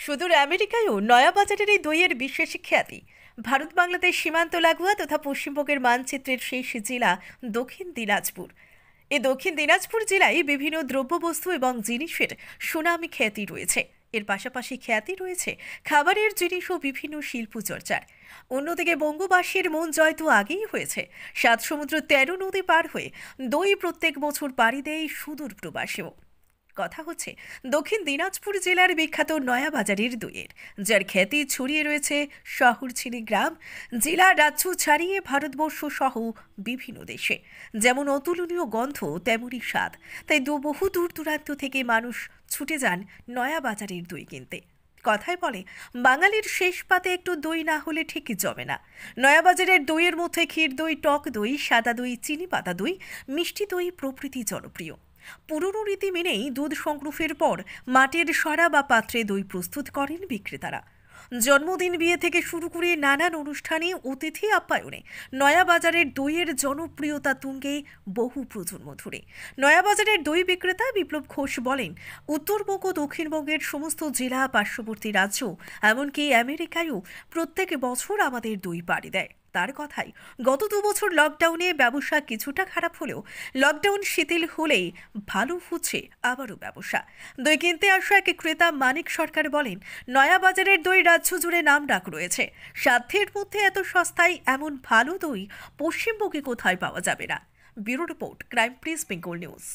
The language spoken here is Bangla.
সুদূর আমেরিকায়ও নয়াবাজারের এই দইয়ের বিশেষ খ্যাতি। ভারত বাংলাদেশ সীমান্ত লাগোয়া তথা পশ্চিমবঙ্গের মানচিত্রের শেষ জেলা দক্ষিণ দিনাজপুর। এই দক্ষিণ দিনাজপুর জেলায় বিভিন্ন দ্রব্যবস্তু এবং জিনিসের সুনামি খ্যাতি রয়েছে। এর পাশাপাশি খ্যাতি রয়েছে খাবারের জিনিস ও বিভিন্ন শিল্প চর্চার। অন্যদিকে বঙ্গবাসীর মন জয় তো আগেই হয়েছে। ৭ সমুদ্র ১৩ নদী পার হয়ে দই প্রত্যেক বছর পাড়ি দেয় সুদূর প্রবাসেও। কথা হচ্ছে দক্ষিণ দিনাজপুর জেলার বিখ্যাত নয়াবাজারের দইয়ের, যার খ্যাতি ছড়িয়ে রয়েছে শহর ছেড়ে গ্রাম, জেলা রাজ্য ছাড়িয়ে ভারতবর্ষ সহ বিভিন্ন দেশে। যেমন অতুলনীয় গন্ধ তেমনই স্বাদ, তাই বহু দূর দূরান্ত থেকে মানুষ ছুটে যান নয়াবাজারের দই কিনতে। কথায় বলে, বাঙালির শেষ পাতে একটু দই না হলে ঠিকই জমে না। নয়াবাজারের দইয়ের মধ্যে ক্ষীর দই, টক দই, সাদা দই, চিনি পাতা দই, মিষ্টি দই প্রভৃতি জনপ্রিয়। পুরনো রীতি মেনেই দুধ সংগ্রহের পর মাটির সরা বা পাত্রে দই প্রস্তুত করেন বিক্রেতারা। জন্মদিন, বিয়ে থেকে শুরু করে নানান অনুষ্ঠানে অতিথি আপ্যায়নে নয়াবাজারের দইয়ের জনপ্রিয়তা তুঙ্গে বহু প্রজন্ম ধরে। নয়াবাজারের দই বিক্রেতা বিপ্লব ঘোষ বলেন, উত্তরবঙ্গ দক্ষিণবঙ্গের সমস্ত জেলা, পার্শ্ববর্তী রাজ্য, এমনকি আমেরিকায়ও প্রত্যেক বছর আমাদের দই পাড়ি দেয়। তার কথাই, গত ২ বছর লকডাউনে ব্যবসা কিছুটা খারাপ হলেও লকডাউন শিথিল হলেই ভালো হচ্ছে আবারও ব্যবসা। দই কিনতে আসা এক ক্রেতা মানিক সরকার বলেন, নয়াবাজারের দই রাজ্য জুড়ে নাম ডাক রয়েছে। সাধ্যের মধ্যে এত সস্তায় এমন ভালো দই পশ্চিমবঙ্গে কোথায় পাওয়া যাবে না। Bureau report, crime press, Bengal news.